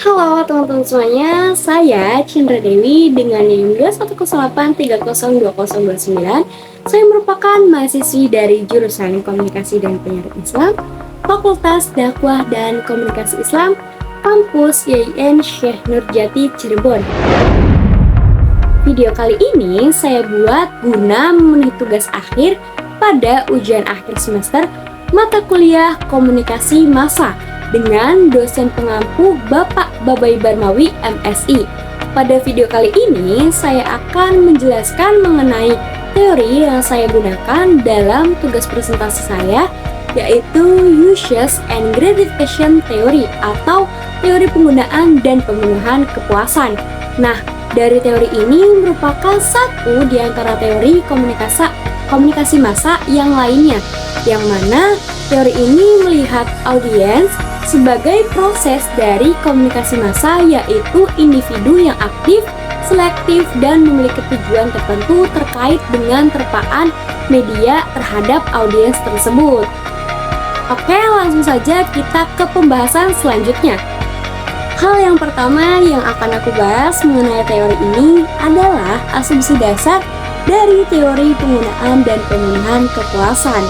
Halo teman-teman semuanya, saya Cindra Dewi dengan NIM 21083020029. Saya merupakan mahasiswi dari jurusan Komunikasi dan Penyiaran Islam, Fakultas Dakwah dan Komunikasi Islam, Kampus YIN Syekh Nurjati Cirebon. Video kali ini saya buat guna memenuhi tugas akhir pada ujian akhir semester mata kuliah Komunikasi Massa dengan dosen pengampu Bapak Babai Barmawi MSI. Pada video kali ini saya akan menjelaskan mengenai teori yang saya gunakan dalam tugas presentasi saya, yaitu Uses and Gratification Theory atau teori penggunaan dan pemenuhan kepuasan. Nah, dari teori ini merupakan satu di antara teori komunikasi massa yang lainnya, yang mana teori ini melihat audiens sebagai proses dari komunikasi massa, yaitu individu yang aktif, selektif, dan memiliki tujuan tertentu terkait dengan terpaan media terhadap audiens tersebut. Oke, langsung saja kita ke pembahasan selanjutnya. Hal yang pertama yang akan aku bahas mengenai teori ini adalah asumsi dasar dari teori penggunaan dan pemenuhan kepuasan.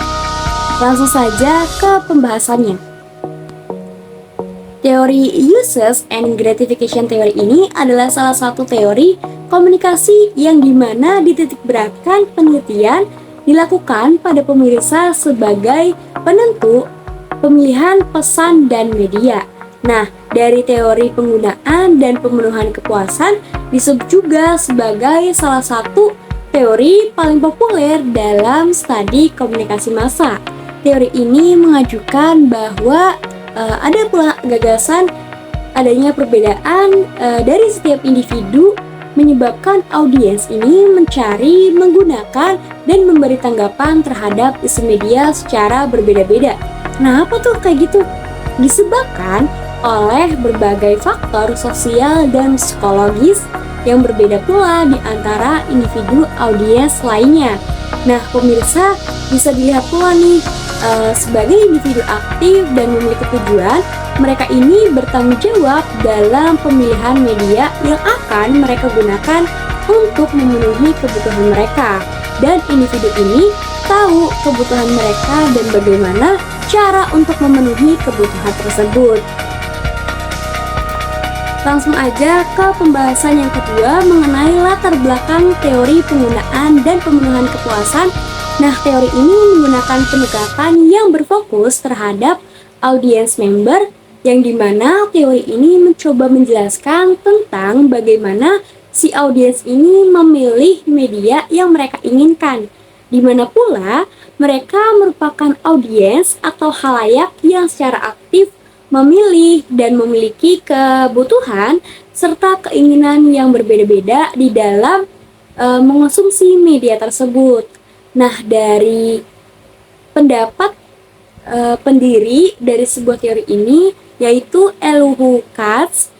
Langsung saja ke pembahasannya. Teori Uses and Gratification Theory ini adalah salah satu teori komunikasi yang dimana dititikberatkan penelitian dilakukan pada pemirsa sebagai penentu pemilihan pesan dan media. Nah, dari teori penggunaan dan pemenuhan kepuasan disebut juga sebagai salah satu teori paling populer dalam studi komunikasi massa. Teori ini mengajukan bahwa ada pula gagasan adanya perbedaan dari setiap individu menyebabkan audiens ini mencari, menggunakan, dan memberi tanggapan terhadap isu media secara berbeda-beda. Nah, apa tuh kayak gitu? Disebabkan oleh berbagai faktor sosial dan psikologis yang berbeda pula di antara individu audiens lainnya. Nah, pemirsa bisa dilihat pula nih, sebagai individu aktif dan memiliki tujuan, mereka ini bertanggung jawab dalam pemilihan media yang akan mereka gunakan untuk memenuhi kebutuhan mereka. Dan individu ini tahu kebutuhan mereka dan bagaimana cara untuk memenuhi kebutuhan tersebut. Langsung aja ke pembahasan yang kedua mengenai latar belakang teori penggunaan dan pemenuhan kepuasan. Nah, teori ini menggunakan pendekatan yang berfokus terhadap audience member, yang dimana teori ini mencoba menjelaskan tentang bagaimana si audiens ini memilih media yang mereka inginkan, dimana pula mereka merupakan audiens atau khalayak yang secara aktif memilih dan memiliki kebutuhan serta keinginan yang berbeda-beda di dalam mengonsumsi media tersebut. Nah, dari pendapat pendiri dari sebuah teori ini, yaitu Elihu Katz,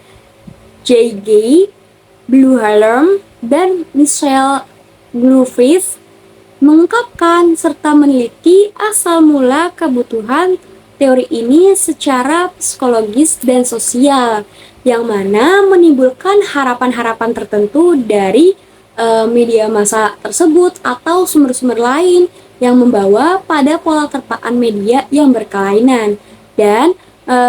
J. Gay, Bluhalem, dan Michelle Bluefist, mengungkapkan serta meneliti asal mula kebutuhan teori ini secara psikologis dan sosial, yang mana menimbulkan harapan-harapan tertentu dari media massa tersebut atau sumber-sumber lain yang membawa pada pola terpaan media yang berkelainan, dan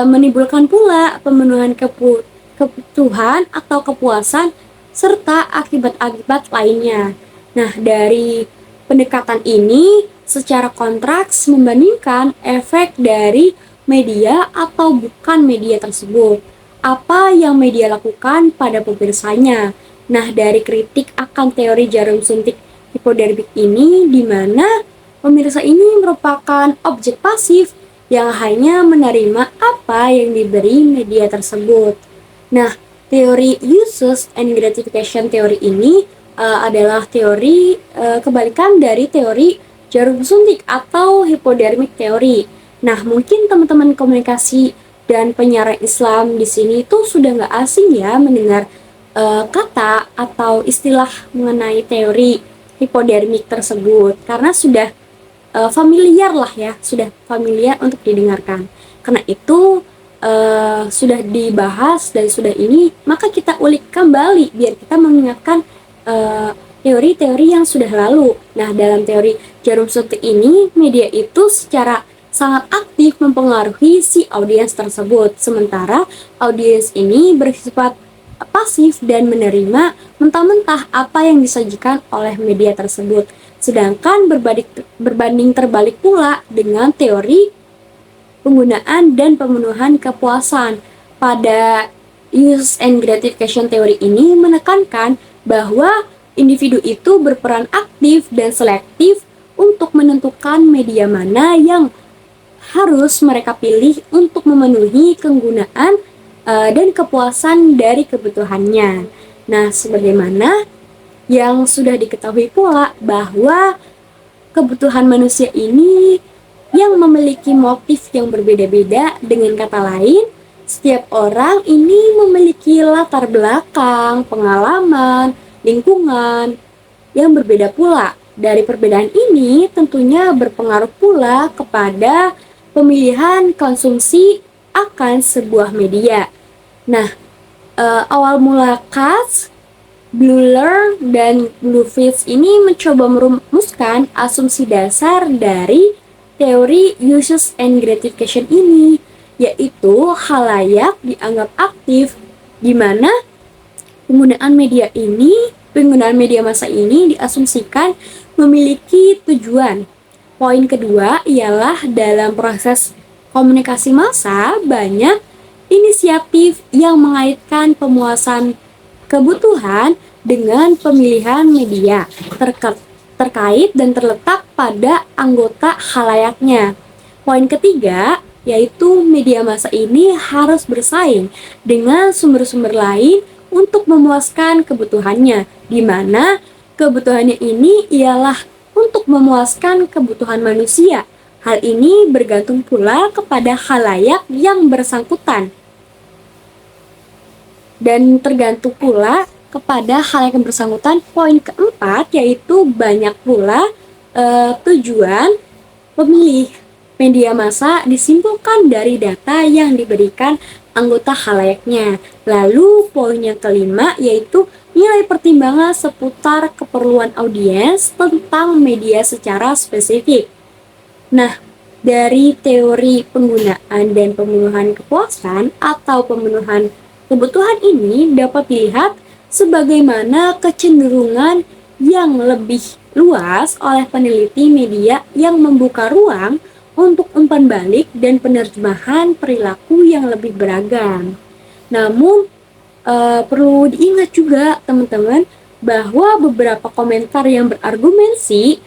menimbulkan pula pemenuhan kebutuhan atau kepuasan serta akibat-akibat lainnya. Nah, dari pendekatan ini secara kontraks membandingkan efek dari media atau bukan media tersebut, apa yang media lakukan pada pemirsanya. Nah, dari kritik akan teori jarum suntik hipodermik ini, di mana pemirsa ini merupakan objek pasif yang hanya menerima apa yang diberi media tersebut. Nah, teori Uses and Gratification Theory ini adalah teori kebalikan dari teori jarum suntik atau hypodermic theory. Nah, mungkin teman-teman komunikasi dan penyiaran Islam di sini itu sudah nggak asing ya mendengar kata atau istilah mengenai teori hipodermik tersebut, karena sudah familiar lah ya, sudah familiar untuk didengarkan. Karena itu sudah dibahas dan sudah ini, maka kita ulik kembali biar kita mengingatkan teori-teori yang sudah lalu. Nah, dalam teori jarum suntik ini, media itu secara sangat aktif mempengaruhi si audiens tersebut. Sementara audiens ini bersifat pasif dan menerima mentah-mentah apa yang disajikan oleh media tersebut. Sedangkan berbanding terbalik pula dengan teori penggunaan dan pemenuhan kepuasan. Pada use and gratification theory ini menekankan bahwa individu itu berperan aktif dan selektif untuk menentukan media mana yang harus mereka pilih untuk memenuhi kegunaan dan kepuasan dari kebutuhannya. Nah, sebagaimana yang sudah diketahui pula bahwa kebutuhan manusia ini yang memiliki motif yang berbeda-beda. Dengan kata lain, setiap orang ini memiliki latar belakang, pengalaman, lingkungan yang berbeda pula. Dari perbedaan ini tentunya berpengaruh pula kepada pemilihan konsumsi akan sebuah media. Nah, awal mula Katz, Bleuler, dan Bluefitz ini mencoba merumuskan asumsi dasar dari teori uses and gratification ini, yaitu khalayak dianggap aktif, di mana penggunaan media massa ini diasumsikan memiliki tujuan. Poin kedua ialah dalam proses komunikasi massa banyak inisiatif yang mengaitkan pemuasan kebutuhan dengan pemilihan media terkait dan terletak pada anggota khalayaknya. Poin ketiga yaitu media massa ini harus bersaing dengan sumber-sumber lain untuk memuaskan kebutuhannya, di mana kebutuhannya ini ialah untuk memuaskan kebutuhan manusia. Hal ini bergantung pula kepada khalayak yang bersangkutan dan tergantung pula kepada hal yang bersangkutan. Poin keempat yaitu banyak pula tujuan pemilih media massa disimpulkan dari data yang diberikan anggota khalayaknya. Lalu poin yang kelima yaitu nilai pertimbangan seputar keperluan audiens tentang media secara spesifik. Nah, dari teori penggunaan dan pemenuhan kepuasan atau pemenuhan kebutuhan ini dapat dilihat sebagaimana kecenderungan yang lebih luas oleh peneliti media yang membuka ruang untuk umpan balik dan penerjemahan perilaku yang lebih beragam. Namun, perlu diingat juga teman-teman bahwa beberapa komentar yang berargumensi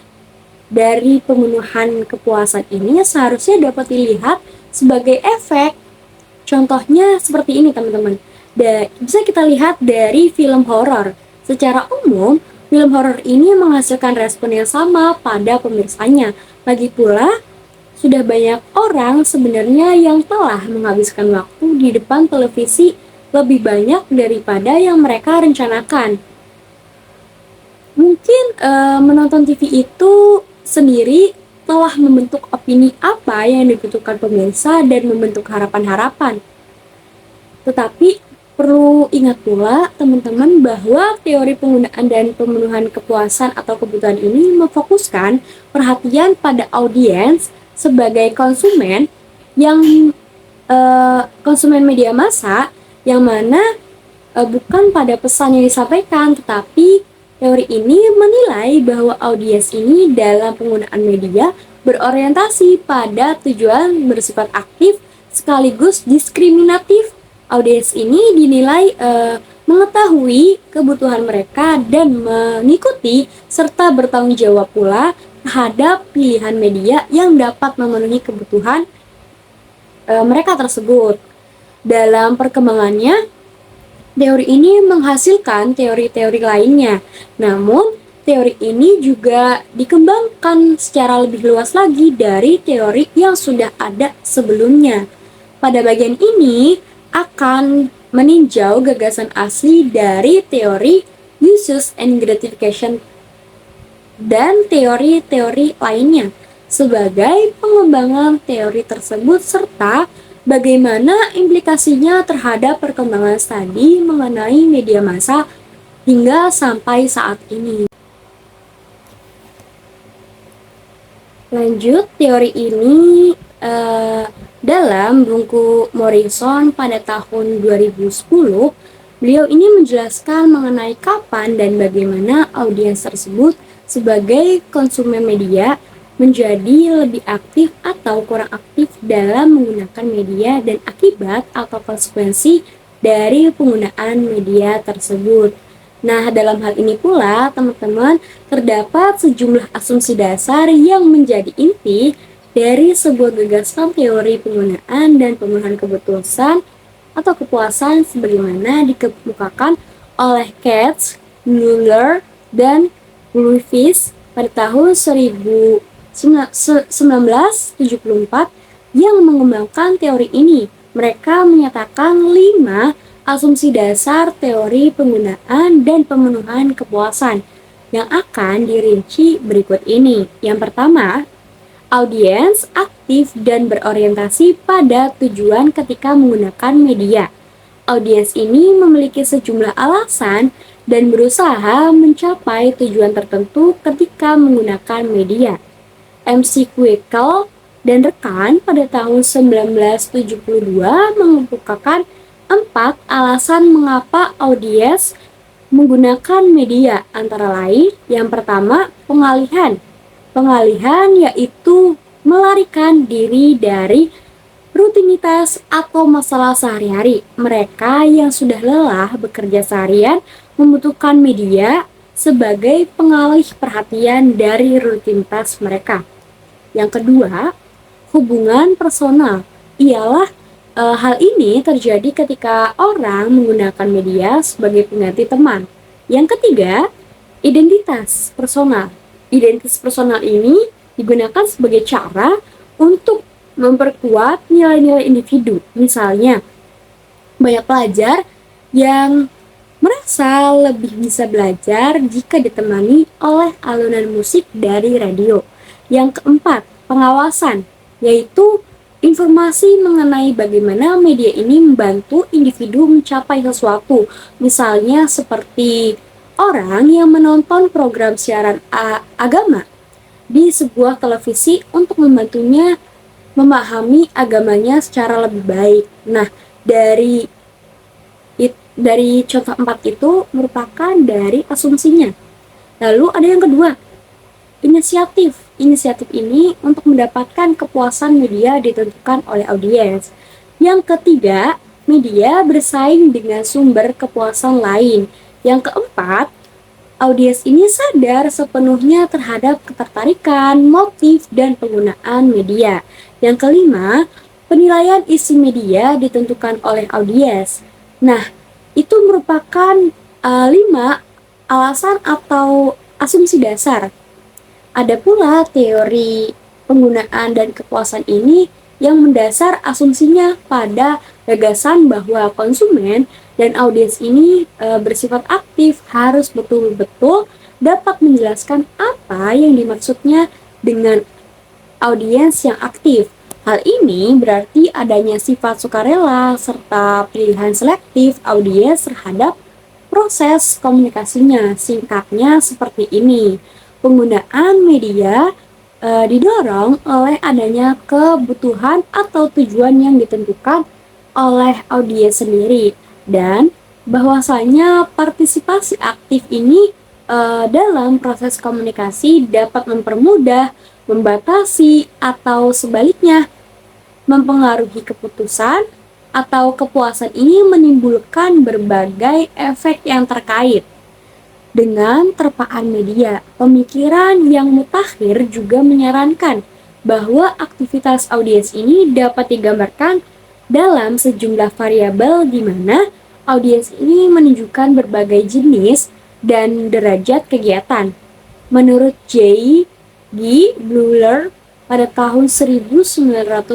dari pemenuhan kepuasan ini seharusnya dapat dilihat sebagai efek. Contohnya seperti ini teman-teman. Bisa kita lihat dari film horor. Secara umum, film horor ini menghasilkan respon yang sama pada pemirsanya. Lagi pula, sudah banyak orang sebenarnya yang telah menghabiskan waktu di depan televisi lebih banyak daripada yang mereka rencanakan. Mungkin menonton TV itu sendiri telah membentuk opini apa yang dibutuhkan pemirsa dan membentuk harapan-harapan. Tetapi perlu ingat pula teman-teman bahwa teori penggunaan dan pemenuhan kepuasan atau kebutuhan ini memfokuskan perhatian pada audiens sebagai konsumen yang konsumen media massa yang mana bukan pada pesan yang disampaikan, tetapi teori ini menilai bahwa audiens ini dalam penggunaan media berorientasi pada tujuan bersifat aktif sekaligus diskriminatif. Audiens ini dinilai mengetahui kebutuhan mereka dan mengikuti serta bertanggung jawab pula terhadap pilihan media yang dapat memenuhi kebutuhan mereka tersebut. Dalam perkembangannya, teori ini menghasilkan teori-teori lainnya. Namun, teori ini juga dikembangkan secara lebih luas lagi dari teori yang sudah ada sebelumnya. Pada bagian ini akan meninjau gagasan asli dari teori uses and gratification dan teori-teori lainnya sebagai pengembangan teori tersebut serta Bagaimana implikasinya terhadap perkembangan studi mengenai media massa hingga sampai saat ini? Lanjut, teori ini dalam buku Morrison pada tahun 2010, beliau ini menjelaskan mengenai kapan dan bagaimana audiens tersebut sebagai konsumen media menjadi lebih aktif atau kurang aktif dalam menggunakan media dan akibat atau konsekuensi dari penggunaan media tersebut. Nah, dalam hal ini pula, teman-teman, terdapat sejumlah asumsi dasar yang menjadi inti dari sebuah gagasan teori penggunaan dan pemenuhan keputusan atau kepuasan sebagaimana dikemukakan oleh Katz, Mueller, dan Griffiths pada tahun 1974 yang mengembangkan teori ini. Mereka menyatakan 5 asumsi dasar teori penggunaan dan pemenuhan kepuasan yang akan dirinci berikut ini. Yang pertama, audiens aktif dan berorientasi pada tujuan ketika menggunakan media. Audiens ini memiliki sejumlah alasan dan berusaha mencapai tujuan tertentu ketika menggunakan media. MC Quickel dan rekan pada tahun 1972 mengemukakan 4 alasan mengapa audiens menggunakan media, antara lain yang pertama, pengalihan. Pengalihan yaitu melarikan diri dari rutinitas atau masalah sehari-hari. Mereka yang sudah lelah bekerja seharian membutuhkan media sebagai pengalih perhatian dari rutinitas mereka. Yang kedua, hubungan personal. Ialah hal ini terjadi ketika orang menggunakan media sebagai pengganti teman. Yang ketiga, identitas personal. Identitas personal ini digunakan sebagai cara untuk memperkuat nilai-nilai individu. Misalnya, banyak pelajar yang merasa lebih bisa belajar jika ditemani oleh alunan musik dari radio. Yang keempat, pengawasan, yaitu informasi mengenai bagaimana media ini membantu individu mencapai sesuatu. Misalnya seperti orang yang menonton program siaran agama di sebuah televisi untuk membantunya memahami agamanya secara lebih baik. Nah, dari contoh 4 itu merupakan dari asumsinya. Lalu ada yang kedua, inisiatif. Inisiatif ini untuk mendapatkan kepuasan media ditentukan oleh audiens. Yang ketiga, media bersaing dengan sumber kepuasan lain. Yang keempat, audiens ini sadar sepenuhnya terhadap ketertarikan, motif, dan penggunaan media. Yang kelima, penilaian isi media ditentukan oleh audiens. Nah, itu merupakan 5 alasan atau asumsi dasar. Ada pula teori penggunaan dan kepuasan ini yang mendasar asumsinya pada gagasan bahwa konsumen dan audiens ini bersifat aktif harus betul-betul dapat menjelaskan apa yang dimaksudnya dengan audiens yang aktif. Hal ini berarti adanya sifat sukarela serta pilihan selektif audiens terhadap proses komunikasinya. Singkatnya seperti ini. Penggunaan media didorong oleh adanya kebutuhan atau tujuan yang ditentukan oleh audiens sendiri, dan bahwasanya partisipasi aktif ini dalam proses komunikasi dapat mempermudah, membatasi, atau sebaliknya mempengaruhi keputusan atau kepuasan. Ini menimbulkan berbagai efek yang terkait dengan terpaan media. Pemikiran yang mutakhir juga menyarankan bahwa aktivitas audiens ini dapat digambarkan dalam sejumlah variabel di mana audiens ini menunjukkan berbagai jenis dan derajat kegiatan. Menurut J. G. Mueller pada tahun 1979,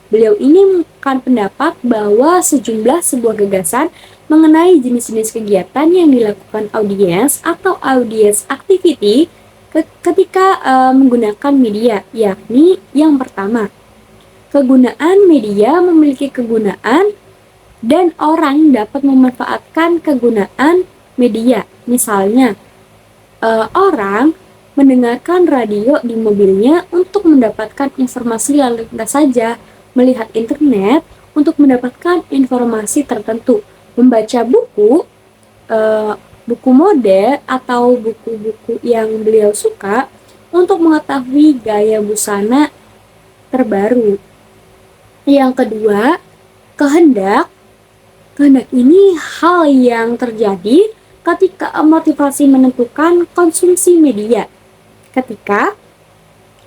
beliau ini mengungkapkan pendapat bahwa sebuah gagasan mengenai jenis-jenis kegiatan yang dilakukan audiens atau audience activity ketika menggunakan media, yakni yang pertama, Kegunaan media memiliki kegunaan dan orang dapat memanfaatkan kegunaan media. Misalnya, orang mendengarkan radio di mobilnya untuk mendapatkan informasi lalu lintas saja, melihat internet untuk mendapatkan informasi tertentu, membaca buku mode atau buku-buku yang beliau suka untuk mengetahui gaya busana terbaru. Yang kedua, kehendak. Kehendak ini hal yang terjadi ketika motivasi menentukan konsumsi media. Ketika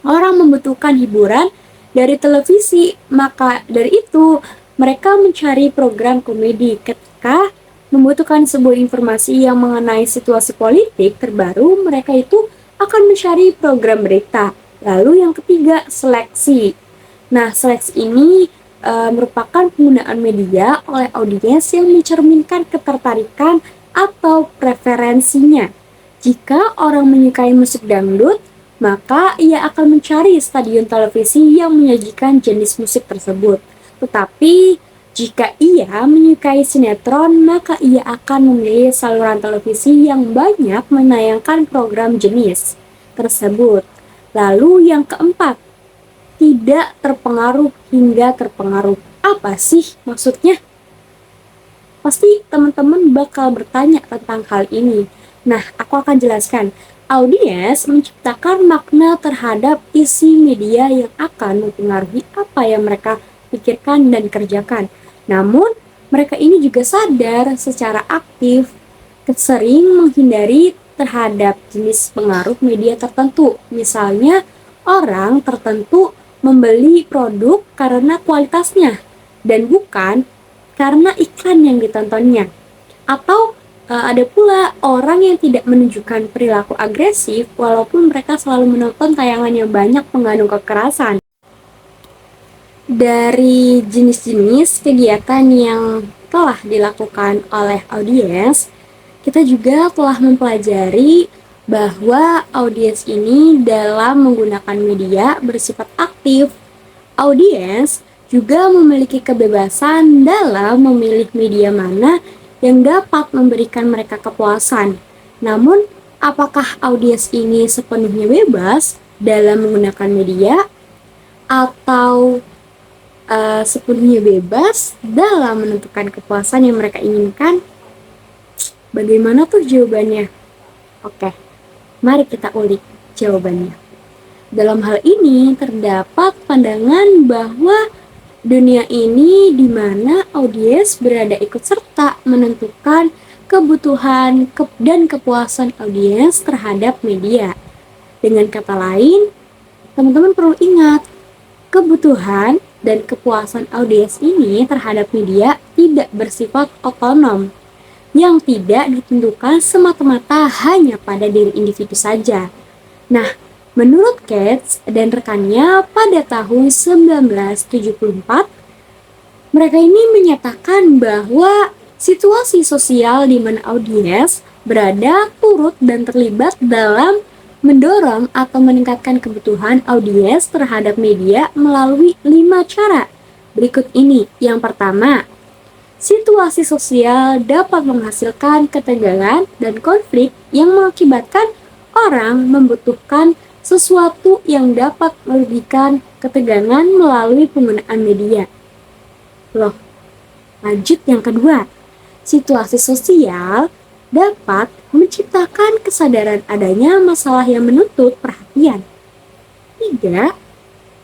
orang membutuhkan hiburan dari televisi, maka dari itu mereka mencari program komedi. Ketika membutuhkan sebuah informasi yang mengenai situasi politik terbaru, mereka itu akan mencari program berita. Lalu yang ketiga, seleksi. Nah, seleksi ini merupakan penggunaan media oleh audiens yang mencerminkan ketertarikan atau preferensinya. Jika orang menyukai musik dangdut, maka ia akan mencari stasiun televisi yang menyajikan jenis musik tersebut. Tetapi jika ia menyukai sinetron, maka ia akan memilih saluran televisi yang banyak menayangkan program jenis tersebut. Lalu yang keempat, tidak terpengaruh hingga terpengaruh. Apa sih maksudnya? Pasti teman-teman bakal bertanya tentang hal ini. Nah, aku akan jelaskan. Audiens menciptakan makna terhadap isi media yang akan mempengaruhi apa yang mereka pikirkan dan kerjakan. Namun, mereka ini juga sadar secara aktif sering menghindari terhadap jenis pengaruh media tertentu. Misalnya, orang tertentu membeli produk karena kualitasnya dan bukan karena iklan yang ditontonnya. Atau ada pula orang yang tidak menunjukkan perilaku agresif walaupun mereka selalu menonton tayangan yang banyak mengandung kekerasan. Dari jenis-jenis kegiatan yang telah dilakukan oleh audiens, kita juga telah mempelajari bahwa audiens ini dalam menggunakan media bersifat aktif. Audiens juga memiliki kebebasan dalam memilih media mana yang dapat memberikan mereka kepuasan. Namun, apakah audiens ini sepenuhnya bebas dalam menggunakan media atau sepenuhnya bebas dalam menentukan kepuasan yang mereka inginkan? Bagaimana tuh jawabannya? Oke. Mari kita ulik jawabannya. Dalam hal ini terdapat pandangan bahwa dunia ini di mana audiens berada ikut serta menentukan kebutuhan dan kepuasan audiens terhadap media. Dengan kata lain, teman-teman perlu ingat, kebutuhan dan kepuasan audiens ini terhadap media tidak bersifat otonom, yang tidak ditentukan semata-mata hanya pada diri individu saja. Nah, menurut Katz dan rekannya pada tahun 1974, mereka ini menyatakan bahwa situasi sosial di mana audiens berada turut dan terlibat dalam mendorong atau meningkatkan kebutuhan audiens terhadap media melalui 5 cara. Berikut ini. Yang pertama, situasi sosial dapat menghasilkan ketegangan dan konflik yang mengakibatkan orang membutuhkan sesuatu yang dapat merugikan ketegangan melalui penggunaan media. Lanjut yang kedua, situasi sosial dapat menciptakan kesadaran adanya masalah yang menuntut perhatian. 3.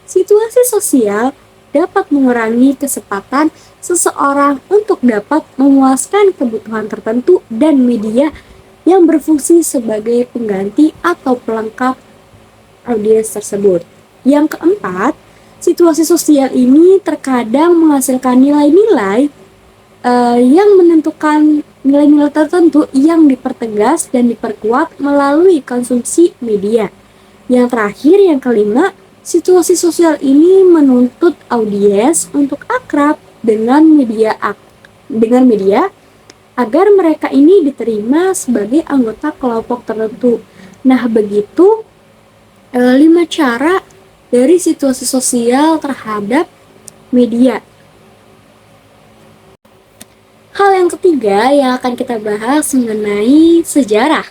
Situasi sosial dapat mengurangi kesempatan seseorang untuk dapat memuaskan kebutuhan tertentu dan media yang berfungsi sebagai pengganti atau pelengkap audiens tersebut. Yang keempat, situasi sosial ini terkadang menghasilkan nilai-nilai yang menentukan nilai-nilai tertentu yang dipertegas dan diperkuat melalui konsumsi media. Yang terakhir, yang kelima, situasi sosial ini menuntut audiens untuk akrab dengan media agar mereka ini diterima sebagai anggota kelompok tertentu. Nah, begitu 5 cara dari situasi sosial terhadap media. Hal yang ketiga yang akan kita bahas mengenai sejarah.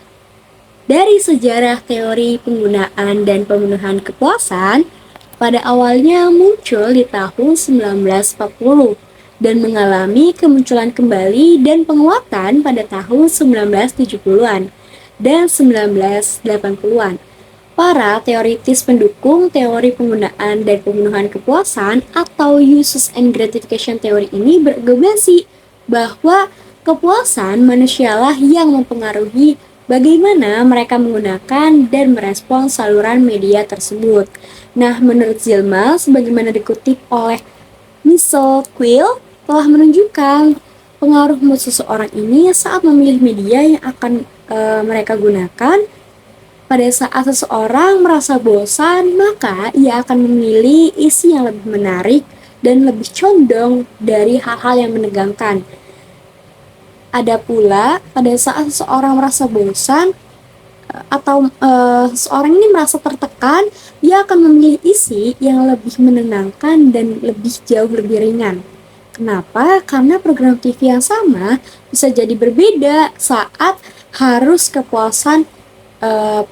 Dari sejarah teori penggunaan dan pemenuhan kepuasan, pada awalnya muncul di tahun 1940 dan mengalami kemunculan kembali dan penguatan pada tahun 1970-an dan 1980-an. Para teoritis pendukung teori penggunaan dan pemenuhan kepuasan atau uses and gratification theory ini berargumentasi bahwa kepuasan manusialah yang mempengaruhi bagaimana mereka menggunakan dan merespons saluran media tersebut. Nah, menurut Zilma, sebagaimana dikutip oleh Michelle Quill, telah menunjukkan pengaruh mood seseorang ini saat memilih media yang akan mereka gunakan. Pada saat seseorang merasa bosan, maka ia akan memilih isi yang lebih menarik dan lebih condong dari hal-hal yang menegangkan. Ada pula pada saat seseorang merasa bosan atau seseorang ini merasa tertekan, ia akan memilih isi yang lebih menenangkan dan jauh lebih ringan. Kenapa? Karena program TV yang sama bisa jadi berbeda saat harus kepuasan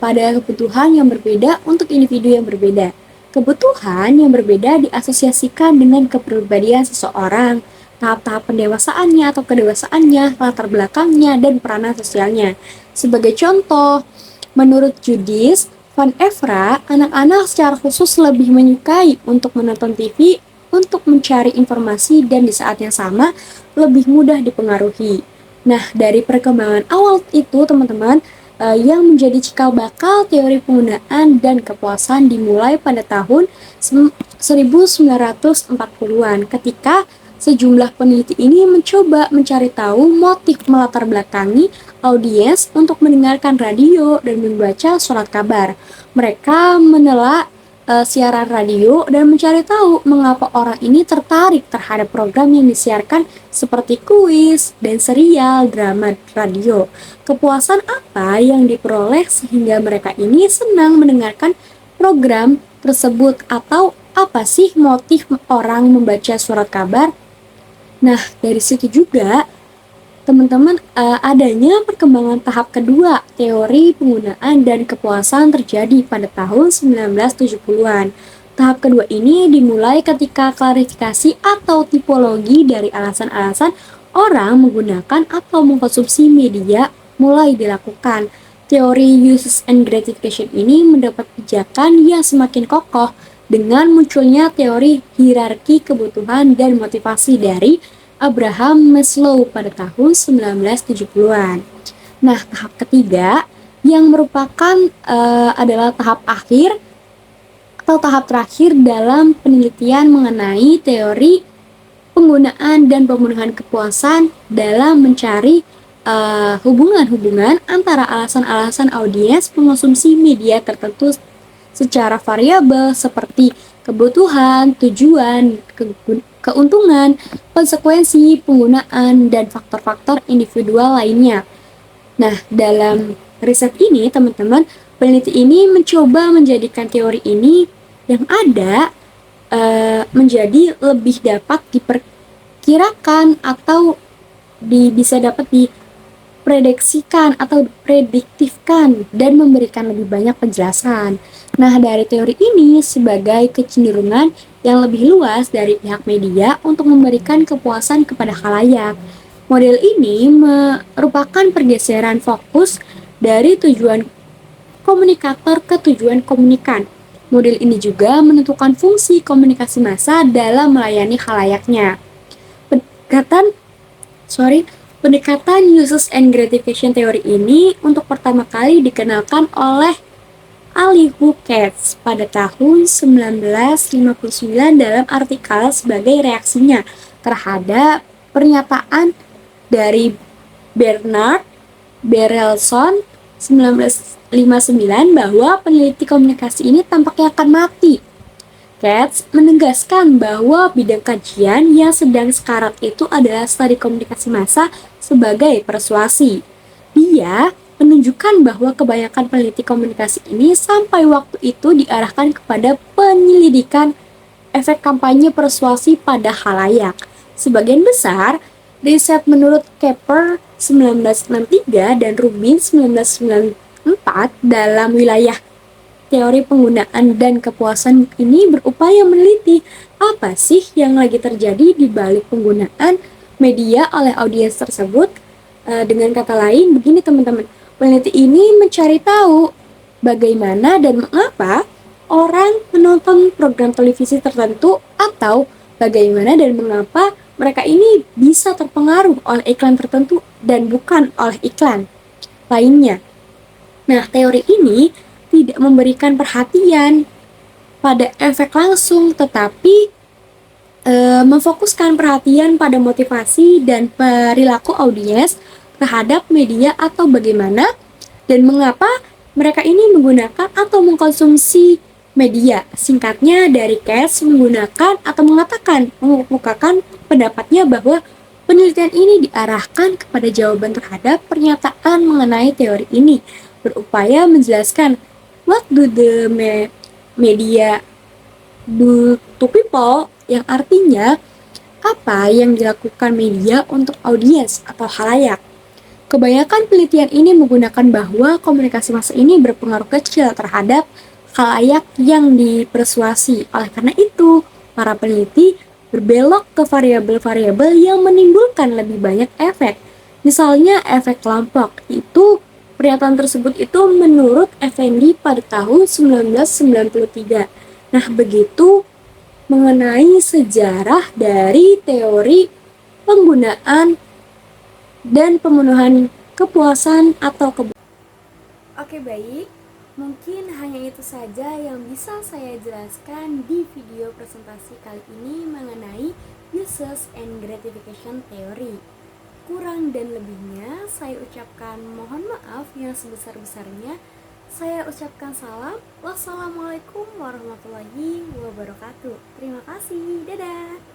pada kebutuhan yang berbeda untuk individu yang berbeda. Kebutuhan yang berbeda diasosiasikan dengan kepribadian seseorang, tahap-tahap pendewasaannya atau kedewasaannya, latar belakangnya, dan peranan sosialnya. Sebagai contoh, menurut Judith Van Evra, anak-anak secara khusus lebih menyukai untuk menonton TV untuk mencari informasi dan di saat yang sama lebih mudah dipengaruhi. Nah, dari perkembangan awal itu, teman-teman, yang menjadi cikal bakal teori penggunaan dan kepuasan dimulai pada tahun 1940-an ketika sejumlah peneliti ini mencoba mencari tahu motif melatar belakangi audiens untuk mendengarkan radio dan membaca surat kabar. Mereka menelak siaran radio dan mencari tahu mengapa orang ini tertarik terhadap program yang disiarkan seperti kuis dan serial drama radio. Kepuasan apa yang diperoleh sehingga mereka ini senang mendengarkan program tersebut, atau apa sih motif orang membaca surat kabar? Nah, dari situ juga teman-teman, adanya perkembangan tahap kedua teori penggunaan dan kepuasan terjadi pada tahun 1970-an. Tahap kedua ini dimulai ketika klarifikasi atau tipologi dari alasan-alasan orang menggunakan atau mengkonsumsi media mulai dilakukan. Teori uses and gratification ini mendapat pijakan yang semakin kokoh dengan munculnya teori hierarki kebutuhan dan motivasi dari Abraham Maslow pada tahun 1970-an. Nah, tahap ketiga yang merupakan adalah tahap akhir atau tahap terakhir dalam penelitian mengenai teori penggunaan dan pemenuhan kepuasan dalam mencari hubungan-hubungan antara alasan-alasan audiens mengonsumsi media tertentu secara variabel seperti kebutuhan, tujuan, keuntungan, konsekuensi, penggunaan, dan faktor-faktor individual lainnya. Nah, dalam riset ini, teman-teman, peneliti ini mencoba menjadikan teori ini yang ada menjadi lebih dapat diperkirakan atau bisa dapat diprediksikan atau prediktifkan dan memberikan lebih banyak penjelasan. Nah, dari teori ini sebagai kecenderungan yang lebih luas dari pihak media untuk memberikan kepuasan kepada khalayak. Model ini merupakan pergeseran fokus dari tujuan komunikator ke tujuan komunikan. Model ini juga menentukan fungsi komunikasi massa dalam melayani khalayaknya. Pendekatan uses and gratification theory ini untuk pertama kali dikenalkan oleh Elihu Katz pada tahun 1959 dalam artikel sebagai reaksinya terhadap pernyataan dari Bernard Berelson 1959 bahwa peneliti komunikasi ini tampaknya akan mati. Katz menegaskan bahwa bidang kajian yang sedang sekarat itu adalah studi komunikasi massa sebagai persuasi. Dia menunjukkan bahwa kebanyakan peneliti komunikasi ini sampai waktu itu diarahkan kepada penyelidikan efek kampanye persuasi pada halayak. Sebagian besar, riset menurut Kepler 1963 dan Rubin 1994 dalam wilayah teori penggunaan dan kepuasan ini berupaya meneliti apa sih yang lagi terjadi di balik penggunaan media oleh audiens tersebut. Dengan kata lain, begini teman-teman, peneliti ini mencari tahu bagaimana dan mengapa orang menonton program televisi tertentu atau bagaimana dan mengapa mereka ini bisa terpengaruh oleh iklan tertentu dan bukan oleh iklan lainnya. Nah, teori ini tidak memberikan perhatian pada efek langsung, tetapi memfokuskan perhatian pada motivasi dan perilaku audiens terhadap media atau bagaimana dan mengapa mereka ini menggunakan atau mengkonsumsi media. Singkatnya, dari Cass menggunakan atau mengemukakan pendapatnya bahwa penelitian ini diarahkan kepada jawaban terhadap pernyataan mengenai teori ini, berupaya menjelaskan what do the media do to people, yang artinya apa yang dilakukan media untuk audiens atau halayak. Kebanyakan penelitian ini menggunakan bahwa komunikasi massa ini berpengaruh kecil terhadap halayak yang dipersuasi. Oleh karena itu, para peneliti berbelok ke variabel-variabel yang menimbulkan lebih banyak efek. Misalnya efek kelompok, itu pernyataan tersebut itu menurut Effendi pada tahun 1993. Nah, begitu mengenai sejarah dari teori penggunaan dan pemenuhan kepuasan atau Oke, baik. Mungkin hanya itu saja yang bisa saya jelaskan di video presentasi kali ini mengenai uses and gratification theory. Kurang dan lebihnya saya ucapkan mohon maaf yang sebesar-besarnya. Saya ucapkan salam. Wassalamualaikum warahmatullahi wabarakatuh. Terima kasih. Dadah.